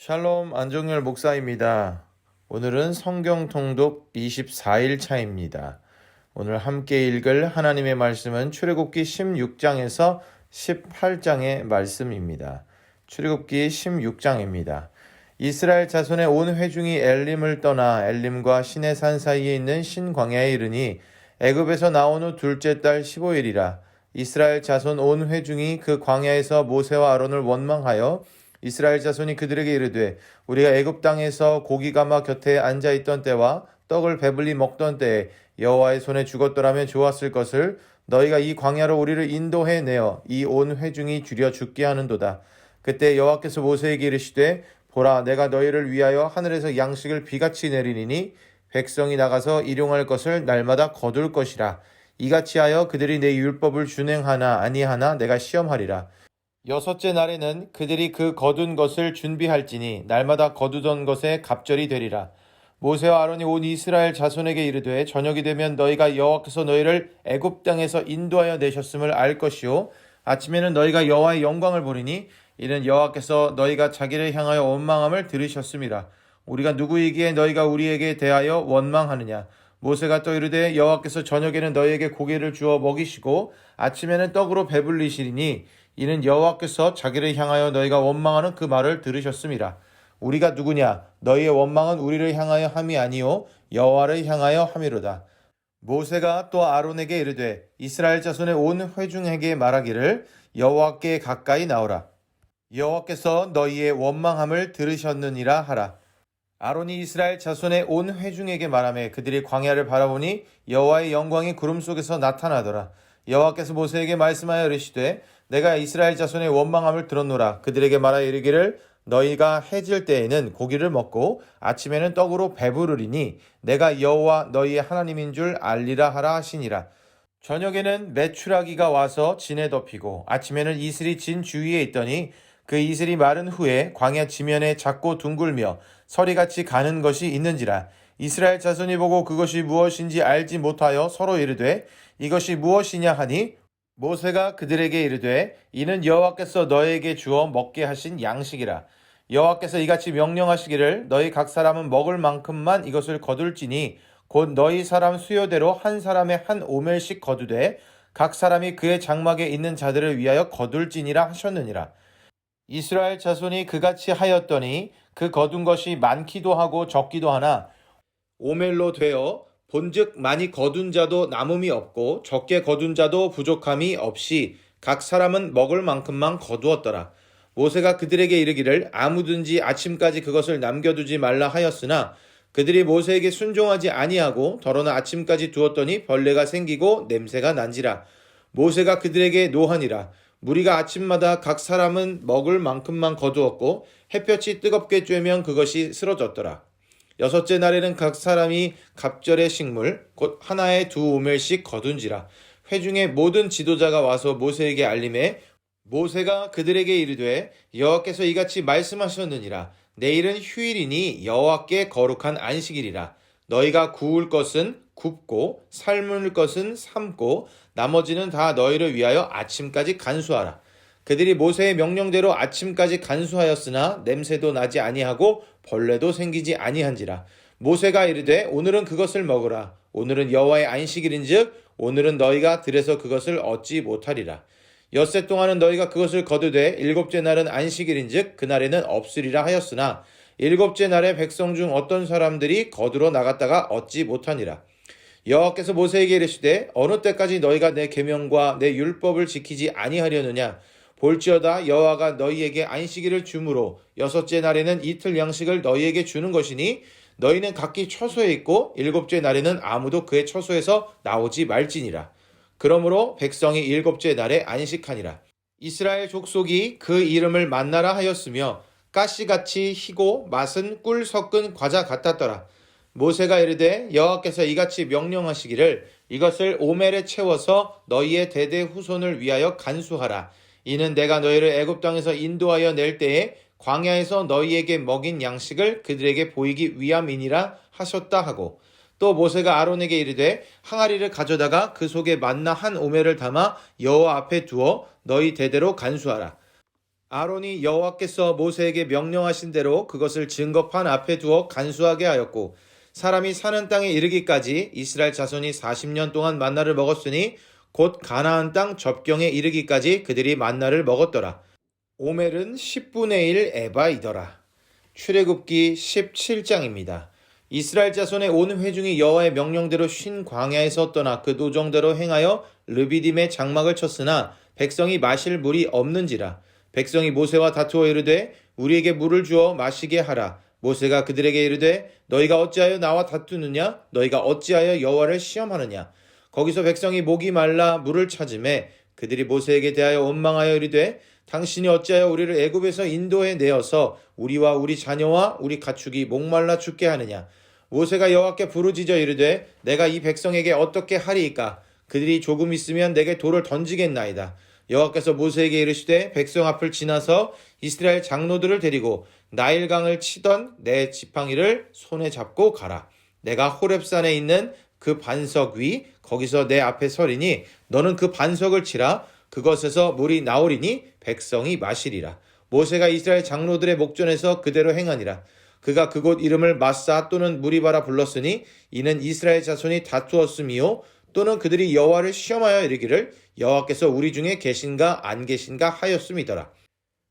샬롬 안정열 목사입니다. 오늘은 성경 통독 24일 차입니다. 오늘 함께 읽을 하나님의 말씀은 출애굽기 16장에서 18장의 말씀입니다. 출애굽기 16장입니다. 이스라엘 자손의 온 회중이 엘림을 떠나 엘림과 시내산 사이에 있는 신광야에 이르니 애굽에서 나온 후 둘째 달 15일이라. 이스라엘 자손 온 회중이 그 광야에서 모세와 아론을 원망하여 이스라엘 자손이 그들에게 이르되 우리가 애굽 땅에서 고기 가마 곁에 앉아 있던 때와 떡을 배불리 먹던 때에 여호와의 손에 죽었더라면 좋았을 것을 너희가 이 광야로 우리를 인도해 내어 이 온 회중이 줄여 죽게 하는도다. 그때 여호와께서 모세에게 이르시되 보라, 내가 너희를 위하여 하늘에서 양식을 비같이 내리니 백성이 나가서 일용할 것을 날마다 거둘 것이라. 이같이 하여 그들이 내 율법을 준행하나 아니하나 내가 시험하리라. 여섯째 날에는 그들이 그 거둔 것을 준비할지니 날마다 거두던 것에 갑절이 되리라. 모세와 아론이 온 이스라엘 자손에게 이르되 저녁이 되면 너희가 여호와께서 너희를 애굽 땅에서 인도하여 내셨음을 알 것이요 아침에는 너희가 여호와의 영광을 보리니 이는 여호와께서 너희가 자기를 향하여 원망함을 들으셨음이라. 우리가 누구이기에 너희가 우리에게 대하여 원망하느냐. 모세가 또 이르되 여호와께서 저녁에는 너희에게 고기를 주어 먹이시고 아침에는 떡으로 배불리시리니 이는 여호와께서 자기를 향하여 너희가 원망하는 그 말을 들으셨음이라. 우리가 누구냐? 너희의 원망은 우리를 향하여 함이 아니요 여호와를 향하여 함이로다. 모세가 또 아론에게 이르되 이스라엘 자손의 온 회중에게 말하기를 여호와께 가까이 나오라. 여호와께서 너희의 원망함을 들으셨느니라 하라. 아론이 이스라엘 자손의 온 회중에게 말하며 그들이 광야를 바라보니 여호와의 영광이 구름 속에서 나타나더라. 여호와께서 모세에게 말씀하여 이르시되 내가 이스라엘 자손의 원망함을 들었노라. 그들에게 말하여 이르기를 너희가 해질 때에는 고기를 먹고 아침에는 떡으로 배부르리니 내가 여호와 너희의 하나님인 줄 알리라 하라 하시니라. 저녁에는 메추라기가 와서 진에 덮이고 아침에는 이슬이 진 주위에 있더니 그 이슬이 마른 후에 광야 지면에 작고 둥글며 서리같이 가는 것이 있는지라. 이스라엘 자손이 보고 그것이 무엇인지 알지 못하여 서로 이르되 이것이 무엇이냐 하니 모세가 그들에게 이르되 이는 여호와께서 너희에게 주어 먹게 하신 양식이라. 여호와께서 이같이 명령하시기를 너희 각 사람은 먹을 만큼만 이것을 거둘지니 곧 너희 사람 수요대로 한 사람의 한 오멜씩 거두되 각 사람이 그의 장막에 있는 자들을 위하여 거둘지니라 하셨느니라. 이스라엘 자손이 그같이 하였더니 그 거둔 것이 많기도 하고 적기도 하나 오멜로 되어 본즉 많이 거둔 자도 남음이 없고 적게 거둔 자도 부족함이 없이 각 사람은 먹을 만큼만 거두었더라. 모세가 그들에게 이르기를 아무든지 아침까지 그것을 남겨두지 말라 하였으나 그들이 모세에게 순종하지 아니하고 더러나 아침까지 두었더니 벌레가 생기고 냄새가 난지라. 모세가 그들에게 노하니라. 무리가 아침마다 각 사람은 먹을 만큼만 거두었고 햇볕이 뜨겁게 쬐면 그것이 쓰러졌더라. 여섯째 날에는 각 사람이 갑절의 식물 곧 하나에 두 오멜씩 거둔지라. 회중의 모든 지도자가 와서 모세에게 알림해 모세가 그들에게 이르되 여호와께서 이같이 말씀하셨느니라. 내일은 휴일이니 여호와께 거룩한 안식일이라. 너희가 구울 것은 굽고 삶을 것은 삶고 나머지는 다 너희를 위하여 아침까지 간수하라. 그들이 모세의 명령대로 아침까지 간수하였으나 냄새도 나지 아니하고 벌레도 생기지 아니한지라. 모세가 이르되 오늘은 그것을 먹으라. 오늘은 여호와의 안식일인즉 오늘은 너희가 들에서 그것을 얻지 못하리라. 엿새 동안은 너희가 그것을 거두되 일곱째 날은 안식일인즉 그날에는 없으리라 하였으나 일곱째 날에 백성 중 어떤 사람들이 거두러 나갔다가 얻지 못하니라. 여호와께서 모세에게 이르시되 어느 때까지 너희가 내 계명과 내 율법을 지키지 아니하려느냐. 볼지어다 여호와가 너희에게 안식일을 주므로 여섯째 날에는 이틀 양식을 너희에게 주는 것이니 너희는 각기 처소에 있고 일곱째 날에는 아무도 그의 처소에서 나오지 말지니라. 그러므로 백성이 일곱째 날에 안식하니라. 이스라엘 족속이 그 이름을 만나라 하였으며 가시같이 희고 맛은 꿀 섞은 과자 같았더라. 모세가 이르되 여호와께서 이같이 명령하시기를 이것을 오멜에 채워서 너희의 대대 후손을 위하여 간수하라. 이는 내가 너희를 애굽 땅에서 인도하여 낼 때에 광야에서 너희에게 먹인 양식을 그들에게 보이기 위함이니라 하셨다 하고 또 모세가 아론에게 이르되 항아리를 가져다가 그 속에 만나 한 오멜을 담아 여호와 앞에 두어 너희 대대로 간수하라. 아론이 여호와께서 모세에게 명령하신 대로 그것을 증거판 앞에 두어 간수하게 하였고 사람이 사는 땅에 이르기까지 이스라엘 자손이 40년 동안 만나를 먹었으니 곧 가나안 땅 접경에 이르기까지 그들이 만나를 먹었더라. 오멜은 10분의 1 에바이더라. 출애굽기 17장입니다. 이스라엘 자손의 온 회중이 여호와의 명령대로 쉰 광야에서 떠나 그 노정대로 행하여 르비딤의 장막을 쳤으나 백성이 마실 물이 없는지라. 백성이 모세와 다투어 이르되 우리에게 물을 주어 마시게 하라. 모세가 그들에게 이르되 너희가 어찌하여 나와 다투느냐? 너희가 어찌하여 여호와를 시험하느냐? 거기서 백성이 목이 말라 물을 찾으매 그들이 모세에게 대하여 원망하여 이르되 당신이 어찌하여 우리를 애굽에서 인도해 내어서 우리와 우리 자녀와 우리 가축이 목말라 죽게 하느냐? 모세가 여호와께 부르짖어 이르되 내가 이 백성에게 어떻게 하리이까? 그들이 조금 있으면 내게 돌을 던지겠나이다. 여호와께서 모세에게 이르시되 백성 앞을 지나서 이스라엘 장로들을 데리고 나일강을 치던 내 지팡이를 손에 잡고 가라. 내가 호렙산에 있는 그 반석 위 거기서 내 앞에 서리니 너는 그 반석을 치라. 그것에서 물이 나오리니 백성이 마시리라. 모세가 이스라엘 장로들의 목전에서 그대로 행하니라. 그가 그곳 이름을 마사 또는 무리바라 불렀으니 이는 이스라엘 자손이 다투었음이요 또는 그들이 여호와를 시험하여 이르기를 여호와께서 우리 중에 계신가 안 계신가 하였음이더라.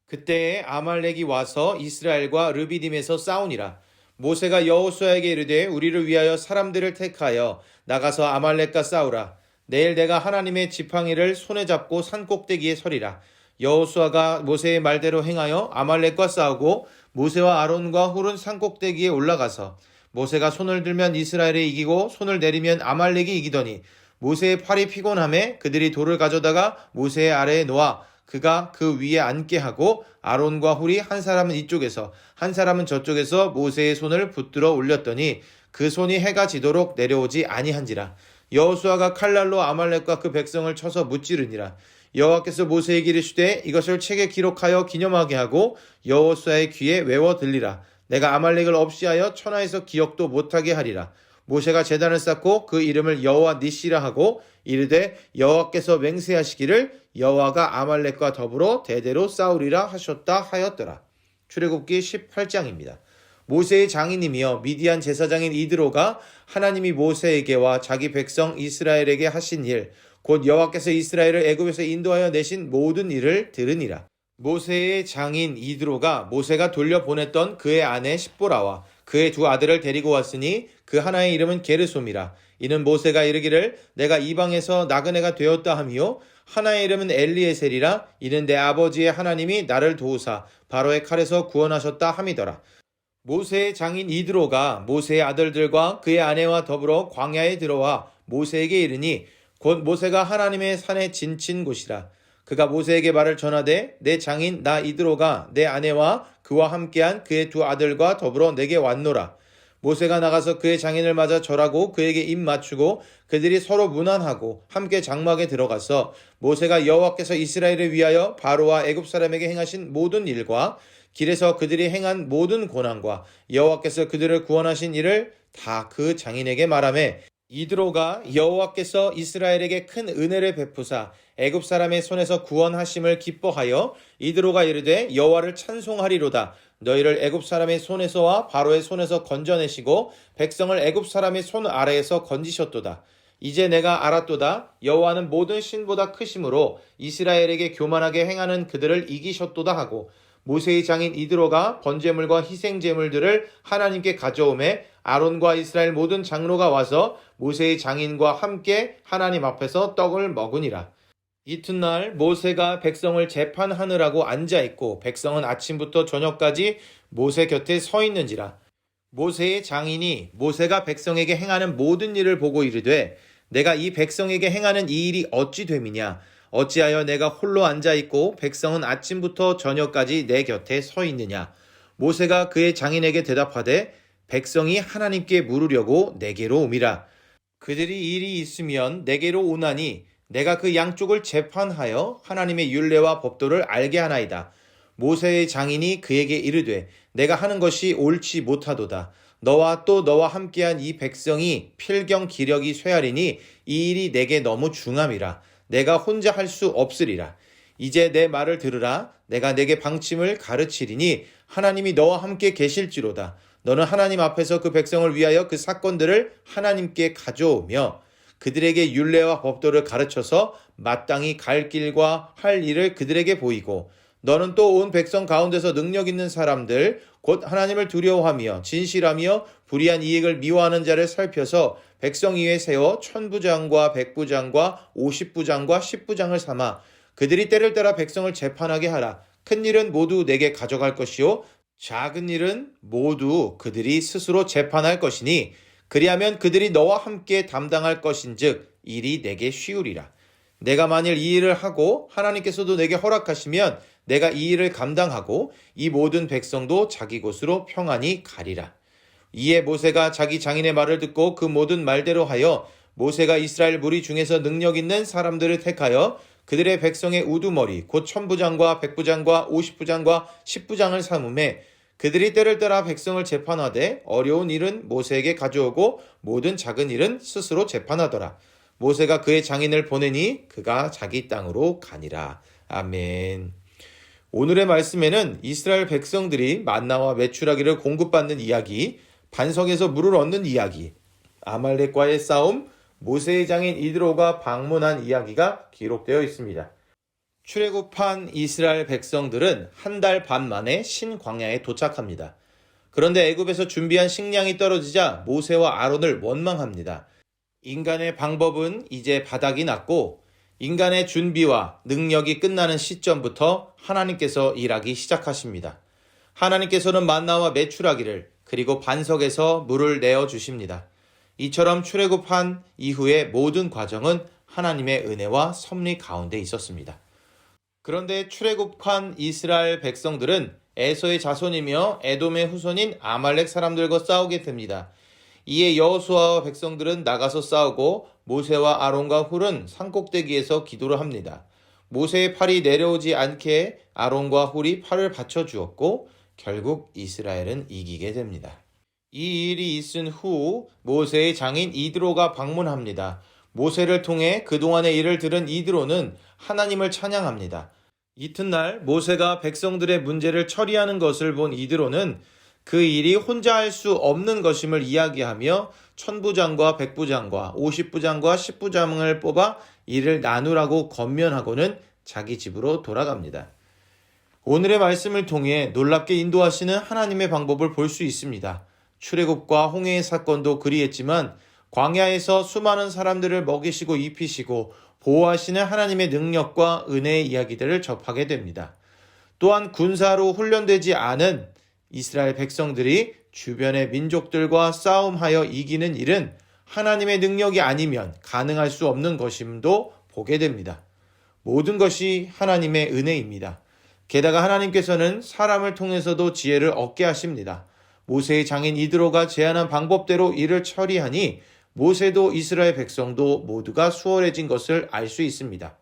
그때에 아말렉이 와서 이스라엘과 르비딤에서 싸우니라. 모세가 여호수아에게 이르되 우리를 위하여 사람들을 택하여 나가서 아말렉과 싸우라. 내일 내가 하나님의 지팡이를 손에 잡고 산꼭대기에 서리라. 여호수아가 모세의 말대로 행하여 아말렉과 싸우고 모세와 아론과 훌은 산꼭대기에 올라가서 모세가 손을 들면 이스라엘이 이기고 손을 내리면 아말렉이 이기더니 모세의 팔이 피곤함에 그들이 돌을 가져다가 모세의 아래에 놓아 그가 그 위에 앉게 하고 아론과 훌이 한 사람은 이쪽에서 한 사람은 저쪽에서 모세의 손을 붙들어 올렸더니 그 손이 해가 지도록 내려오지 아니한지라. 여호수아가 칼날로 아말렉과 그 백성을 쳐서 무찌르니라. 여호와께서 모세에게 이르시되 이것을 책에 기록하여 기념하게 하고 여호수아의 귀에 외워 들리라. 내가 아말렉을 없이하여 천하에서 기억도 못하게 하리라. 모세가 제단을 쌓고 그 이름을 여호와 니시라 하고 이르되 여호와께서 맹세하시기를 여호와가 아말렉과 더불어 대대로 싸우리라 하셨다 하였더라. 출애굽기 18장입니다. 모세의 장인이며 미디안 제사장인 이드로가 하나님이 모세에게와 자기 백성 이스라엘에게 하신 일, 곧 여호와께서 이스라엘을 애굽에서 인도하여 내신 모든 일을 들으니라. 모세의 장인 이드로가 모세가 돌려보냈던 그의 아내 십보라와 그의 두 아들을 데리고 왔으니 그 하나의 이름은 게르솜이라. 이는 모세가 이르기를 내가 이방에서 나그네가 되었다 하미요 하나의 이름은 엘리에셀이라. 이는 내 아버지의 하나님이 나를 도우사 바로의 칼에서 구원하셨다 함이더라. 모세의 장인 이드로가 모세의 아들들과 그의 아내와 더불어 광야에 들어와 모세에게 이르니 곧 모세가 하나님의 산에 진친 곳이라. 그가 모세에게 말을 전하되 내 장인 나 이드로가 내 아내와 그와 함께한 그의 두 아들과 더불어 내게 왔노라. 모세가 나가서 그의 장인을 맞아 절하고 그에게 입 맞추고 그들이 서로 문안하고 함께 장막에 들어가서 모세가 여호와께서 이스라엘을 위하여 바로와 애굽 사람에게 행하신 모든 일과 길에서 그들이 행한 모든 고난과 여호와께서 그들을 구원하신 일을 다 그 장인에게 말하매 이드로가 여호와께서 이스라엘에게 큰 은혜를 베푸사 애굽 사람의 손에서 구원하심을 기뻐하여 이드로가 이르되 여호와를 찬송하리로다. 너희를 애굽 사람의 손에서와 바로의 손에서 건져내시고 백성을 애굽 사람의 손 아래에서 건지셨도다. 이제 내가 알았도다. 여호와는 모든 신보다 크심으로 이스라엘에게 교만하게 행하는 그들을 이기셨도다 하고 모세의 장인 이드로가 번제물과 희생제물들을 하나님께 가져오매 아론과 이스라엘 모든 장로가 와서 모세의 장인과 함께 하나님 앞에서 떡을 먹으니라. 이튿날 모세가 백성을 재판하느라고 앉아있고 백성은 아침부터 저녁까지 모세 곁에 서 있는지라. 모세의 장인이 모세가 백성에게 행하는 모든 일을 보고 이르되 내가 이 백성에게 행하는 이 일이 어찌 됨이냐. 어찌하여 내가 홀로 앉아있고 백성은 아침부터 저녁까지 내 곁에 서 있느냐. 모세가 그의 장인에게 대답하되 백성이 하나님께 물으려고 내게로 옴이라. 그들이 일이 있으면 내게로 오나니 내가 그 양쪽을 재판하여 하나님의 율례와 법도를 알게 하나이다. 모세의 장인이 그에게 이르되 내가 하는 것이 옳지 못하도다. 너와 또 너와 함께한 이 백성이 필경 기력이 쇠하리니 이 일이 내게 너무 중함이라. 내가 혼자 할 수 없으리라. 이제 내 말을 들으라. 내가 내게 방침을 가르치리니 하나님이 너와 함께 계실지로다. 너는 하나님 앞에서 그 백성을 위하여 그 사건들을 하나님께 가져오며 그들에게 율례와 법도를 가르쳐서 마땅히 갈 길과 할 일을 그들에게 보이고 너는 또 온 백성 가운데서 능력 있는 사람들 곧 하나님을 두려워하며 진실하며 불의한 이익을 미워하는 자를 살펴서 백성 위에 세워 천부장과 백부장과 50부장과 10부장을 삼아 그들이 때를 따라 백성을 재판하게 하라. 큰 일은 모두 내게 가져갈 것이요 작은 일은 모두 그들이 스스로 재판할 것이니 그리하면 그들이 너와 함께 담당할 것인즉 일이 내게 쉬우리라. 내가 만일 이 일을 하고 하나님께서도 내게 허락하시면 내가 이 일을 감당하고 이 모든 백성도 자기 곳으로 평안히 가리라. 이에 모세가 자기 장인의 말을 듣고 그 모든 말대로 하여 모세가 이스라엘 무리 중에서 능력 있는 사람들을 택하여 그들의 백성의 우두머리 곧 천부장과 백부장과 50부장과 10부장을 삼음에 그들이 때를 따라 백성을 재판하되 어려운 일은 모세에게 가져오고 모든 작은 일은 스스로 재판하더라. 모세가 그의 장인을 보내니 그가 자기 땅으로 가니라. 아멘. 오늘의 말씀에는 이스라엘 백성들이 만나와 메추라기를 공급받는 이야기, 반석에서 물을 얻는 이야기, 아말렉과의 싸움, 모세의 장인 이드로가 방문한 이야기가 기록되어 있습니다. 출애굽한 이스라엘 백성들은 한 달 반 만에 신광야에 도착합니다. 그런데 애굽에서 준비한 식량이 떨어지자 모세와 아론을 원망합니다. 인간의 방법은 이제 바닥이 났고 인간의 준비와 능력이 끝나는 시점부터 하나님께서 일하기 시작하십니다. 하나님께서는 만나와 메추라기를 그리고 반석에서 물을 내어주십니다. 이처럼 출애굽한 이후의 모든 과정은 하나님의 은혜와 섭리 가운데 있었습니다. 그런데 출애굽한 이스라엘 백성들은 에서의 자손이며 에돔의 후손인 아말렉 사람들과 싸우게 됩니다. 이에 여호수아와 백성들은 나가서 싸우고 모세와 아론과 훌은 산꼭대기에서 기도를 합니다. 모세의 팔이 내려오지 않게 아론과 훌이 팔을 받쳐주었고 결국 이스라엘은 이기게 됩니다. 이 일이 있은 후 모세의 장인 이드로가 방문합니다. 모세를 통해 그동안의 일을 들은 이드로는 하나님을 찬양합니다. 이튿날 모세가 백성들의 문제를 처리하는 것을 본 이드로는 그 일이 혼자 할 수 없는 것임을 이야기하며 천부장과 백부장과 50부장과 10부장을 뽑아 일을 나누라고 권면하고는 자기 집으로 돌아갑니다. 오늘의 말씀을 통해 놀랍게 인도하시는 하나님의 방법을 볼 수 있습니다. 출애굽과 홍해의 사건도 그리했지만 광야에서 수많은 사람들을 먹이시고 입히시고 보호하시는 하나님의 능력과 은혜의 이야기들을 접하게 됩니다. 또한 군사로 훈련되지 않은 이스라엘 백성들이 주변의 민족들과 싸움하여 이기는 일은 하나님의 능력이 아니면 가능할 수 없는 것임도 보게 됩니다. 모든 것이 하나님의 은혜입니다. 게다가 하나님께서는 사람을 통해서도 지혜를 얻게 하십니다. 모세의 장인 이드로가 제안한 방법대로 일을 처리하니 모세도 이스라엘 백성도 모두가 수월해진 것을 알 수 있습니다.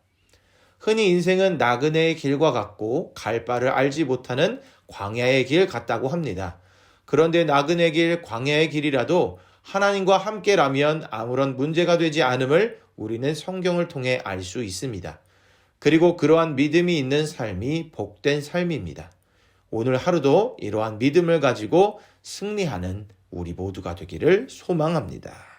흔히 인생은 나그네의 길과 같고 갈 바를 알지 못하는 광야의 길 같다고 합니다. 그런데 나그네 길, 광야의 길이라도 하나님과 함께라면 아무런 문제가 되지 않음을 우리는 성경을 통해 알 수 있습니다. 그리고 그러한 믿음이 있는 삶이 복된 삶입니다. 오늘 하루도 이러한 믿음을 가지고 승리하는 우리 모두가 되기를 소망합니다.